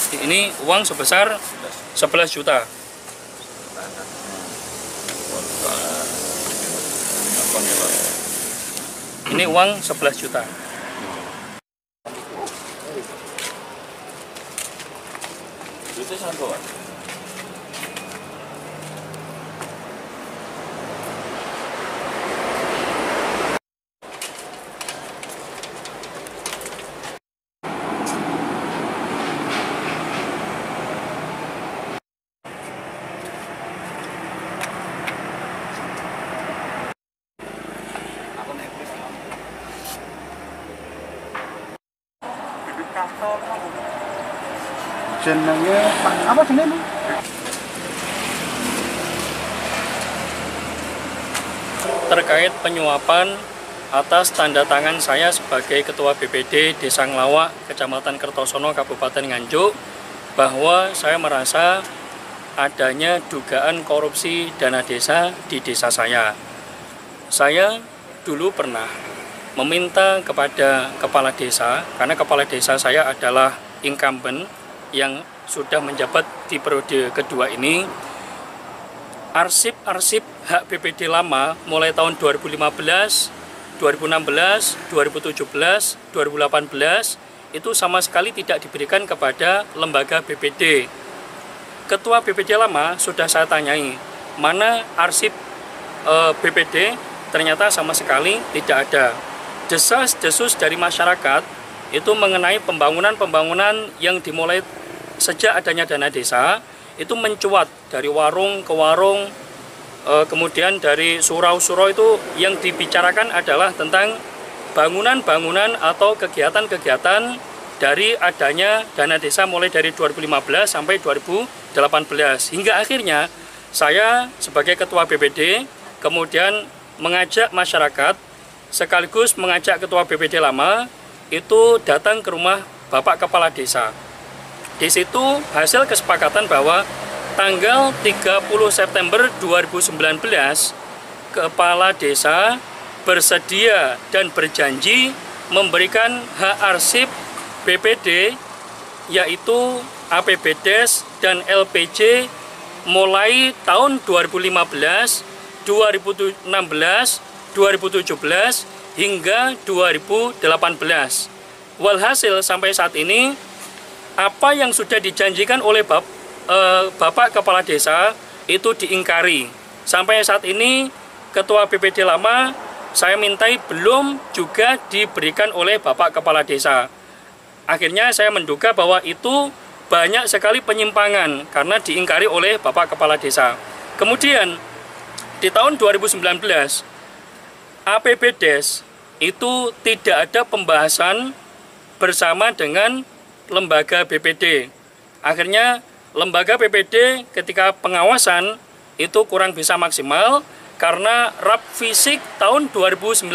Ini uang sebesar 11 juta. Ini uang 11 juta. Itu satu. Jenenge Pak apa jenenge? Terkait penyuapan atas tanda tangan saya sebagai Ketua BPD Desa Nglawak, Kecamatan Kertosono, Kabupaten Nganjuk, bahwa saya merasa adanya dugaan korupsi dana desa di desa saya. Saya dulu pernah meminta kepada kepala desa, karena kepala desa saya adalah incumbent yang sudah menjabat di periode kedua ini, arsip-arsip hak BPD lama mulai tahun 2015, 2016, 2017, 2018 itu sama sekali tidak diberikan kepada lembaga BPD. Ketua BPD lama sudah saya tanyai, mana arsip BPD, ternyata sama sekali tidak ada. Desas-desus dari masyarakat itu mengenai pembangunan-pembangunan yang dimulai sejak adanya dana desa, itu mencuat dari warung ke warung, kemudian dari surau-surau itu yang dibicarakan adalah tentang bangunan-bangunan atau kegiatan-kegiatan dari adanya dana desa mulai dari 2015 sampai 2018. Hingga akhirnya saya sebagai Ketua BPD kemudian mengajak masyarakat sekaligus mengajak Ketua BPD lama itu datang ke rumah Bapak Kepala Desa. Di situ hasil kesepakatan bahwa tanggal 30 September 2019 Kepala Desa bersedia dan berjanji memberikan hak arsip BPD yaitu APBDes dan LPJ mulai tahun 2015, 2016, 2017 hingga 2018. Walhasil sampai saat ini apa yang sudah dijanjikan oleh Bapak Kepala Desa itu diingkari. Sampai saat ini Ketua BPD lama saya mintai belum juga diberikan oleh Bapak Kepala Desa. Akhirnya saya menduga bahwa itu banyak sekali penyimpangan karena diingkari oleh Bapak Kepala Desa. Kemudian di tahun 2019 APBDes itu tidak ada pembahasan bersama dengan lembaga BPD. Akhirnya lembaga BPD ketika pengawasan itu kurang bisa maksimal karena RAP fisik tahun 2019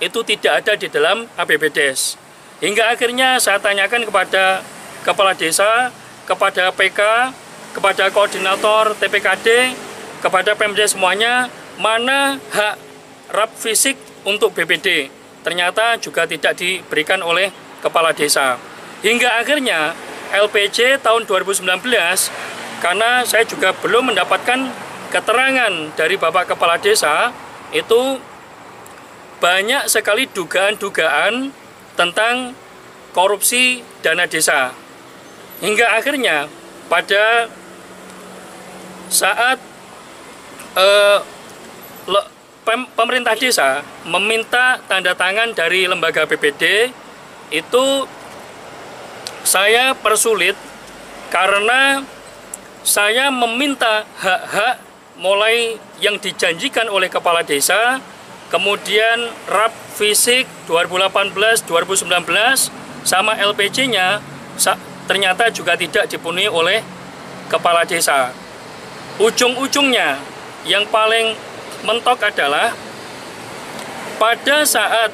itu tidak ada di dalam APBDes. Hingga akhirnya saya tanyakan kepada Kepala Desa, kepada PK, kepada Koordinator TPKD, kepada Pemda semuanya, mana hak RAP fisik untuk BPD. Ternyata juga tidak diberikan oleh Kepala Desa. Hingga akhirnya LPJ tahun 2019, karena saya juga belum mendapatkan keterangan dari Bapak Kepala Desa, itu banyak sekali dugaan-dugaan tentang korupsi dana desa. Hingga akhirnya pada saat pemerintah desa meminta tanda tangan dari lembaga BPD, itu saya persulit karena saya meminta hak-hak mulai yang dijanjikan oleh Kepala Desa, kemudian RAP fisik 2018, 2019, sama LPJ-nya ternyata juga tidak dipenuhi oleh Kepala Desa. Ujung-ujungnya yang paling mentok adalah pada saat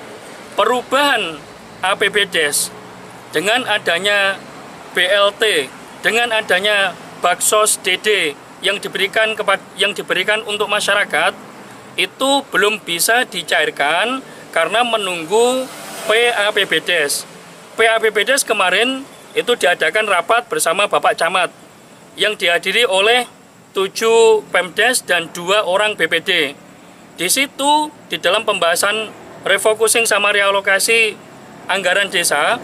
perubahan APBDes dengan adanya BLT, dengan adanya Baksos DD yang diberikan untuk masyarakat, itu belum bisa dicairkan karena menunggu PAPBDes. PAPBDes kemarin itu diadakan rapat bersama Bapak Camat yang dihadiri oleh 7 Pemdes dan 2 orang BPD. Di situ di dalam pembahasan refocusing sama realokasi anggaran desa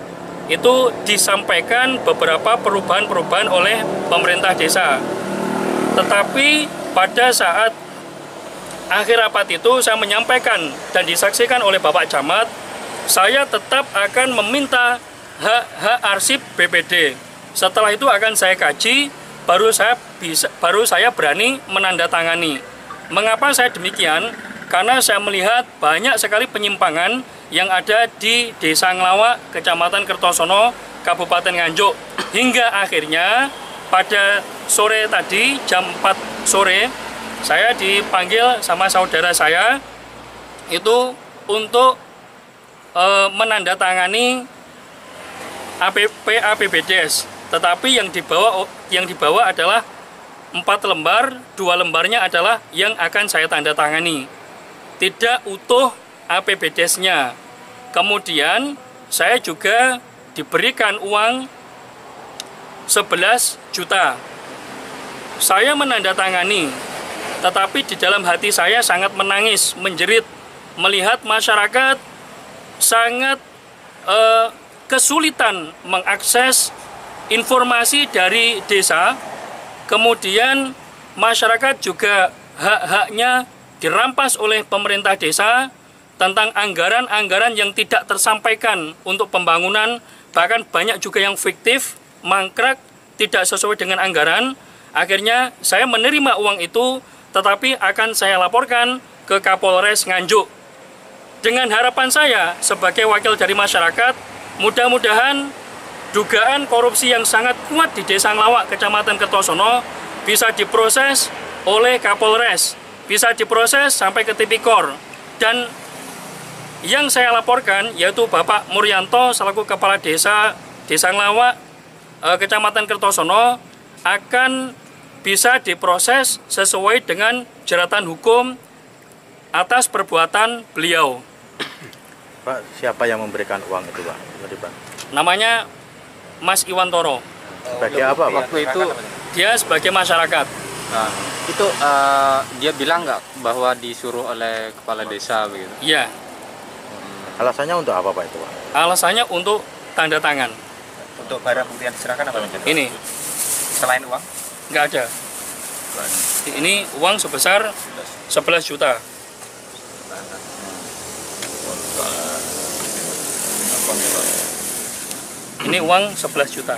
itu disampaikan beberapa perubahan-perubahan oleh pemerintah desa. Tetapi pada saat akhir rapat itu saya menyampaikan dan disaksikan oleh Bapak Camat, saya tetap akan meminta hak arsip BPD. Setelah itu akan saya kaji, baru saya berani menandatangani. Mengapa saya demikian? Karena saya melihat banyak sekali penyimpangan yang ada di Desa Nglawak, Kecamatan Kertosono, Kabupaten Nganjuk. Hingga akhirnya pada sore tadi, jam 4 sore, saya dipanggil sama saudara saya itu untuk menandatangani APBDes. Tetapi yang dibawa adalah 4 lembar, 2 lembarnya adalah yang akan saya tanda tangani. Tidak utuh APBDes-nya. Kemudian saya juga diberikan uang 11 juta. Saya menandatangani, tetapi di dalam hati saya sangat menangis, menjerit, melihat masyarakat sangat kesulitan mengakses informasi dari desa. Kemudian masyarakat juga hak-haknya dirampas oleh pemerintah desa tentang anggaran-anggaran yang tidak tersampaikan untuk pembangunan, bahkan banyak juga yang fiktif, mangkrak, tidak sesuai dengan anggaran. Akhirnya saya menerima uang itu, tetapi akan saya laporkan ke Kapolres Nganjuk. Dengan harapan saya sebagai wakil dari masyarakat, mudah-mudahan dugaan korupsi yang sangat kuat di Desa Nglawak, Kecamatan Kertosono bisa diproses oleh Kapolres, bisa diproses sampai ke Tipikor. Dan yang saya laporkan yaitu Bapak Muryanto selaku Kepala Desa Nglawak, Kecamatan Kertosono akan bisa diproses sesuai dengan jeratan hukum atas perbuatan beliau. Pak, siapa yang memberikan uang itu, Pak? Namanya Mas Iwantoro. Sebagai apa, Pak? Waktu itu Dia sebagai masyarakat. nah, itu dia bilang nggak bahwa disuruh oleh kepala desa begitu? Iya, Alasannya untuk apa, Pak, itu, Pak? alasannya untuk tanda tangan. Untuk barang bukti yang diserahkan apa Mas? Ini Selain uang? nggak ada. Ini uang sebesar 11 juta. Ini uang 11 juta.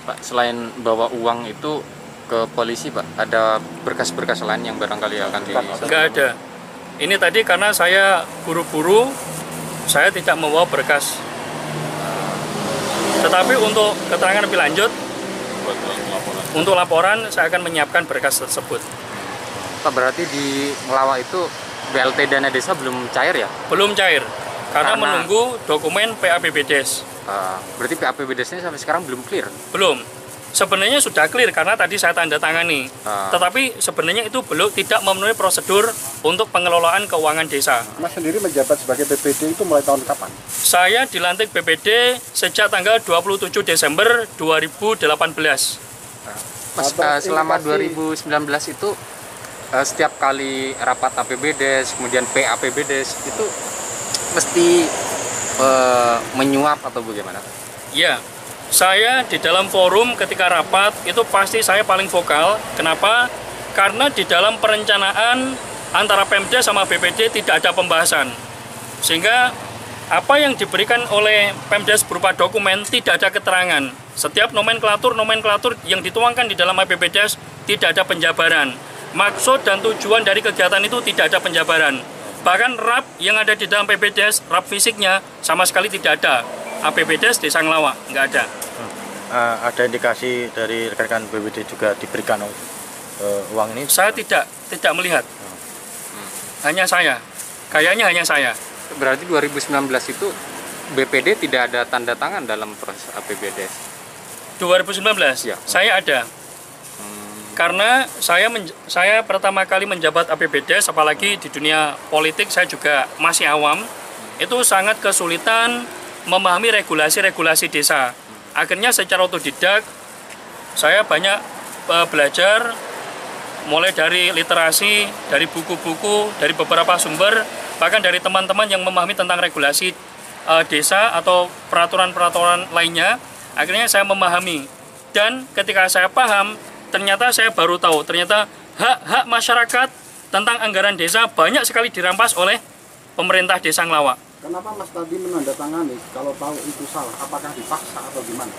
Pak, selain bawa uang itu ke polisi, Pak, ada berkas-berkas lain yang barangkali akan Nggak ada. Ini tadi karena saya buru-buru, saya tidak membawa berkas. Tetapi untuk keterangan lebih lanjut, untuk laporan saya akan menyiapkan berkas tersebut. Pak, berarti di Nglawak itu BLT dana desa belum cair ya? Belum cair, karena Karena- menunggu dokumen PAPBDes. Berarti PAPBDes-nya sampai sekarang belum clear? Belum. Sebenarnya sudah clear karena tadi saya tanda tangani. Tetapi sebenarnya itu belum tidak memenuhi prosedur untuk pengelolaan keuangan desa. Mas sendiri menjabat sebagai BPD itu mulai tahun kapan? Saya dilantik BPD sejak tanggal 27 Desember 2018. Mas, Atau selama indikasi- 2019 itu setiap kali rapat APBDes, kemudian PAPBDes itu mesti menyuap atau bagaimana? Ya, saya di dalam forum ketika rapat itu pasti saya paling vokal. Kenapa? Karena di dalam perencanaan antara Pemda sama BPD tidak ada pembahasan. Sehingga apa yang diberikan oleh Pemdes berupa dokumen tidak ada keterangan. Setiap nomenklatur yang dituangkan di dalam APBDes tidak ada penjabaran. Maksud dan tujuan dari kegiatan itu tidak ada penjabaran. Bahkan RAP yang ada di dalam APBDes, RAP fisiknya sama sekali tidak ada. APBDes Desa Nglawak nggak ada. Ada indikasi dari rekan-rekan BPD juga diberikan uang ini? Saya tidak melihat. Hanya saya. Kayaknya hanya saya. Berarti 2019 itu BPD tidak ada tanda tangan dalam proses APBDes. 2019 Ya. saya ada. Karena saya pertama kali menjabat APBDes, apalagi di dunia politik saya juga masih awam. Itu sangat kesulitan memahami regulasi-regulasi desa. Akhirnya secara otodidak saya banyak belajar, mulai dari literasi, dari buku-buku, dari beberapa sumber, bahkan dari teman-teman yang memahami tentang regulasi desa atau peraturan-peraturan lainnya. Akhirnya saya memahami, dan ketika saya paham, ternyata saya baru tahu ternyata hak-hak masyarakat tentang anggaran desa banyak sekali dirampas oleh pemerintah Desa Ngelawak. Kenapa Mas tadi menandatangani kalau tahu itu salah? Apakah dipaksa atau gimana?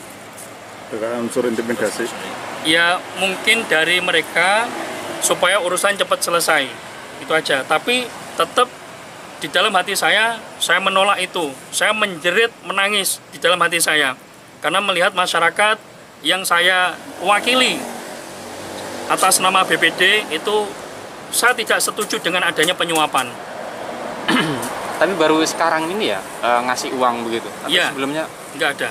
Dengan unsur intimidasi. Ya mungkin dari mereka supaya urusan cepat selesai, itu aja. Tapi tetap di dalam hati saya menolak itu. Saya menjerit, menangis di dalam hati saya karena melihat masyarakat yang saya wakili atas nama BPD itu, saya tidak setuju dengan adanya penyuapan. Tapi baru sekarang ini ya ngasih uang begitu? Atau Iya. sebelumnya? Nggak ada.